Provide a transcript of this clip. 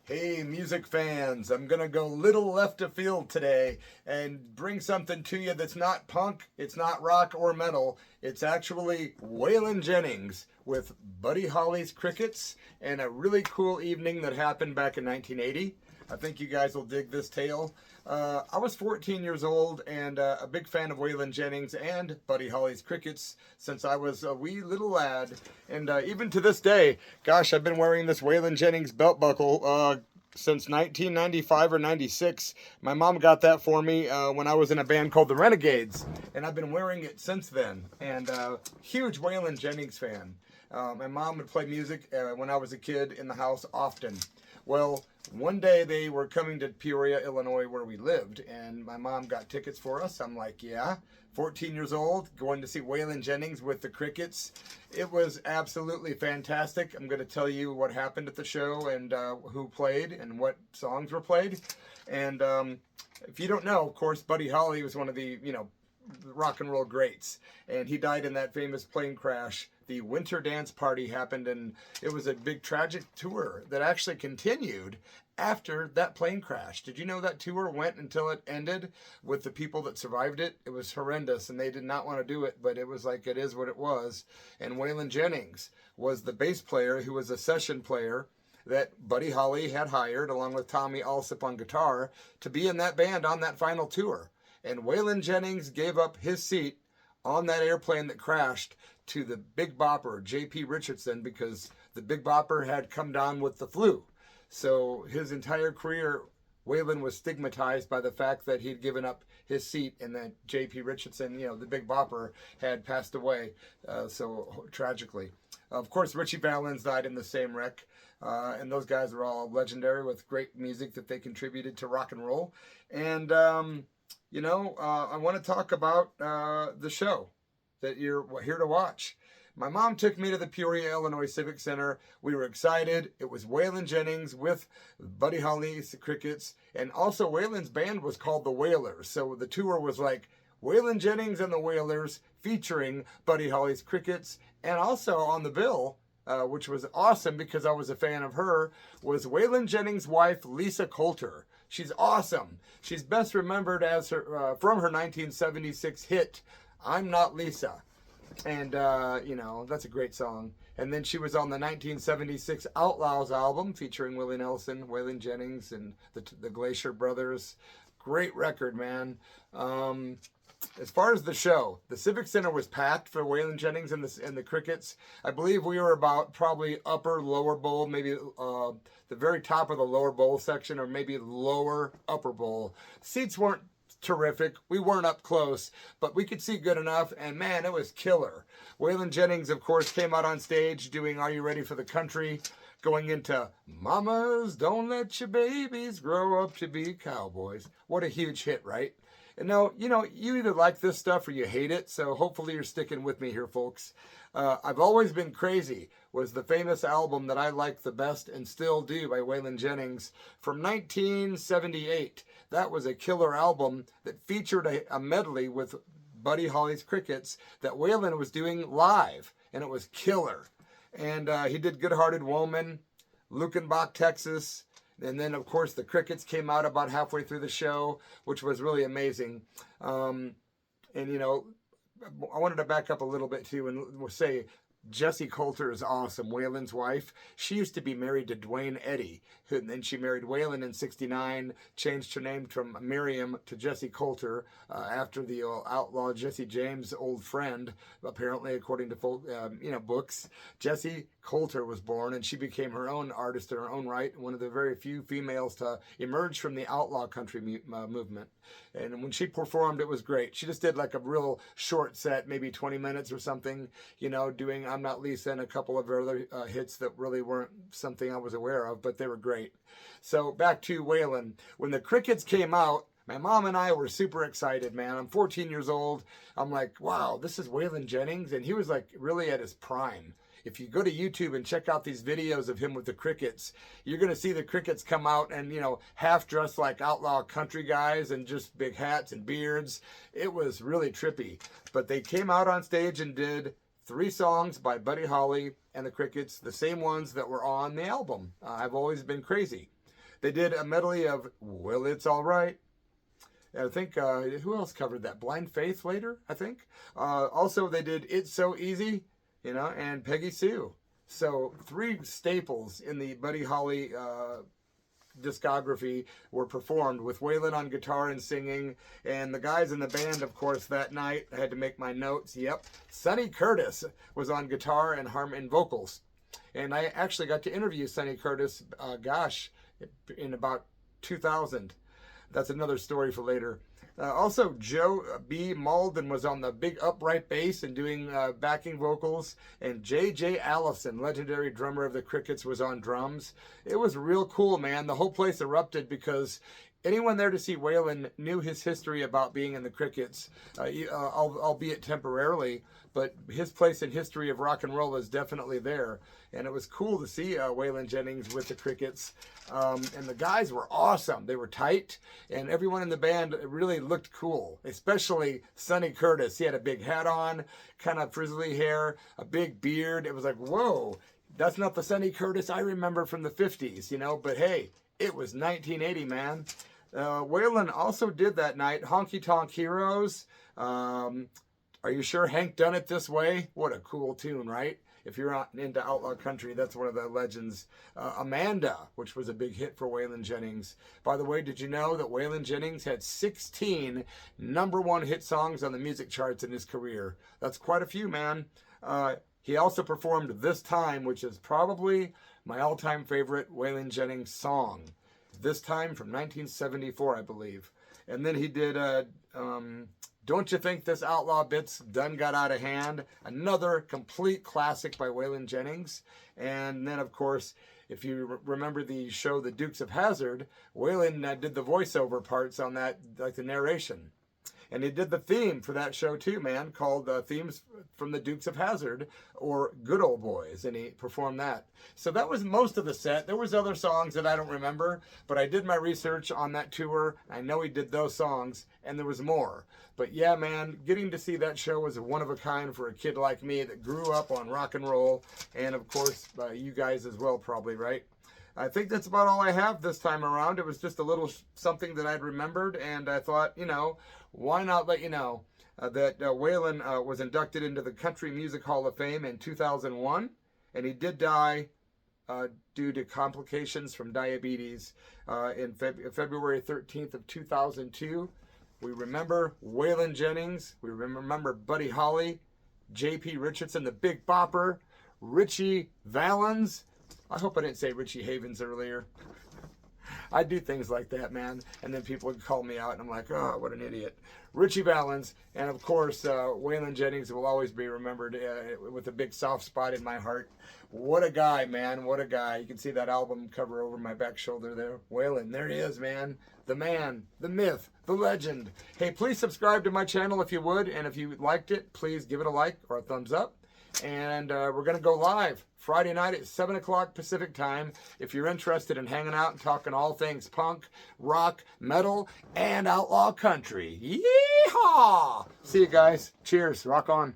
Hey, music fans, I'm gonna go little left of field today and bring something to you that's not punk, it's not rock or metal, it's actually Waylon Jennings with Buddy Holly's Crickets and a really cool evening that happened back in 1980. I think you guys will dig this tale. I was 14 years old and a big fan of Waylon Jennings and Buddy Holly's Crickets since I was a wee little lad. And even to this day, gosh, I've been wearing this Waylon Jennings belt buckle since 1995 or 96. My mom got that for me when I was in a band called the Renegades, and I've been wearing it since then. And huge Waylon Jennings fan. My mom would play music when I was a kid in the house often. Well, one day they were coming to Peoria, Illinois, where we lived, and my mom got tickets for us. I'm like, yeah, 14 years old, going to see Waylon Jennings with the Crickets. It was absolutely fantastic. I'm going to tell you what happened at the show and who played and what songs were played. And if you don't know, of course, Buddy Holly was one of the, rock and roll greats, and he died in that famous plane crash. The Winter Dance Party happened, and it was a big tragic tour that actually continued after that plane crash. Did you know that tour went until it ended with the people that survived it? It was horrendous, and they did not want to do it, but it was like, it is what it was. And Waylon Jennings was the bass player who was a session player that Buddy Holly had hired, along with Tommy Allsup on guitar, to be in that band on that final tour. And Waylon Jennings gave up his seat on that airplane that crashed to the Big Bopper, J.P. Richardson, because the Big Bopper had come down with the flu. So his entire career, Waylon was stigmatized by the fact that he'd given up his seat and that J.P. Richardson, the Big Bopper, had passed away so tragically. Of course, Richie Valens died in the same wreck. And those guys are all legendary with great music that they contributed to rock and roll. And I want to talk about the show that you're here to watch. My mom took me to the Peoria, Illinois Civic Center. We were excited. It was Waylon Jennings with Buddy Holly's Crickets. And also Waylon's band was called the Waylors. So the tour was like Waylon Jennings and the Waylors featuring Buddy Holly's Crickets. And also on the bill, which was awesome because I was a fan of her, was Waylon Jennings' wife, Jessi Colter. She's awesome. She's best remembered as her from her 1976 hit, I'm Not Lisa. And, that's a great song. And then she was on the 1976 Outlaws album featuring Willie Nelson, Waylon Jennings, and the Glacier Brothers. Great record, man. As far as the show, the Civic Center was packed for Waylon Jennings and the Crickets. I believe we were about probably upper, lower bowl, maybe the very top of the lower bowl section, or maybe lower, upper bowl. Seats weren't terrific. We weren't up close, but we could see good enough, and man, it was killer. Waylon Jennings, of course, came out on stage doing Are You Ready for the Country, going into Mamas, Don't Let Your Babies Grow Up to Be Cowboys. What a huge hit, right? And now, you either like this stuff or you hate it, so hopefully you're sticking with me here, folks. I've Always Been Crazy was the famous album that I liked the best and still do by Waylon Jennings from 1978. That was a killer album that featured a medley with Buddy Holly's Crickets that Waylon was doing live, and it was killer. And he did Good Hearted Woman, Lukenbach, Texas. And then, of course, the Crickets came out about halfway through the show, which was really amazing. I wanted to back up a little bit, too, and we'll say Jessi Colter is awesome, Waylon's wife. She used to be married to Dwayne Eddy, and then she married Waylon in '69, changed her name from Miriam to Jessi Colter after the outlaw Jesse James' old friend, apparently, according to books. Jessi Colter was born, and she became her own artist in her own right, one of the very few females to emerge from the outlaw country movement. And when she performed, it was great. She just did like a real short set, maybe 20 minutes or something, doing I'm Not Lisa and a couple of other hits that really weren't something I was aware of, but they were great. So back to Waylon. When the Crickets came out, my mom and I were super excited, man. I'm 14 years old. I'm like, wow, this is Waylon Jennings. And he was like really at his prime. If you go to YouTube and check out these videos of him with the Crickets, you're going to see the Crickets come out and, half dressed like outlaw country guys and just big hats and beards. It was really trippy. But they came out on stage and did 3 songs by Buddy Holly and the Crickets, the same ones that were on the album, I've Always Been Crazy. They did a medley of Well, It's All Right. I think, who else covered that? Blind Faith later, I think. Also, they did It's So Easy, you know, and Peggy Sue. So 3 staples in the Buddy Holly discography were performed with Waylon on guitar and singing, and the guys in the band, of course, that night, I had to make my notes. Yep, Sonny Curtis was on guitar and vocals, and I actually got to interview Sonny Curtis, in about 2000. That's another story for later. Also, Joe B. Malden was on the big upright bass and doing backing vocals. And J.J. Allison, legendary drummer of the Crickets, was on drums. It was real cool, man. The whole place erupted because anyone there to see Waylon knew his history about being in the Crickets, albeit temporarily. But his place in history of rock and roll is definitely there. And it was cool to see Waylon Jennings with the Crickets. And the guys were awesome. They were tight. And everyone in the band really looked cool. Especially Sonny Curtis. He had a big hat on, kind of frizzly hair, a big beard. It was like, whoa, that's not the Sonny Curtis I remember from the 50s, you know. But hey, it was 1980, man. Waylon also did that night Honky Tonk Heroes. Are you sure Hank Done It This Way? What a cool tune, right? If you're into outlaw country, that's one of the legends. Amanda, which was a big hit for Waylon Jennings. By the way, did you know that Waylon Jennings had 16 #1 hit songs on the music charts in his career? That's quite a few, man. He also performed This Time, which is probably my all-time favorite Waylon Jennings song. This Time from 1974, I believe. And then he did Don't You Think This Outlaw Bit's Done Got Out of Hand? Another complete classic by Waylon Jennings. And then, of course, if you remember the show The Dukes of Hazzard, Waylon did the voiceover parts on that, like the narration. And he did the theme for that show too, man, called Themes from the Dukes of Hazzard, or Good Old Boys, and he performed that. So that was most of the set. There was other songs that I don't remember, but I did my research on that tour. I know he did those songs, and there was more. But yeah, man, getting to see that show was one of a kind for a kid like me that grew up on rock and roll, and of course, you guys as well, probably, right? I think that's about all I have this time around. It was just a little something that I'd remembered, and I thought, you know, why not let you know that Waylon was inducted into the Country Music Hall of Fame in 2001, and he did die due to complications from diabetes in February 13th of 2002. We remember Waylon Jennings. We remember Buddy Holly, J.P. Richardson, the Big Bopper, Ritchie Valens. I hope I didn't say Richie Havens earlier. I do things like that, man. And then people would call me out, and I'm like, oh, what an idiot. Ritchie Valens, and of course, Waylon Jennings will always be remembered with a big soft spot in my heart. What a guy, man. What a guy. You can see that album cover over my back shoulder there. Waylon, there he is, man. The man, the myth, the legend. Hey, please subscribe to my channel if you would. And if you liked it, please give it a like or a thumbs up. And we're going to go live Friday night at 7 o'clock Pacific time. If you're interested in hanging out and talking all things punk, rock, metal, and outlaw country. Yeehaw! See you guys. Cheers. Rock on.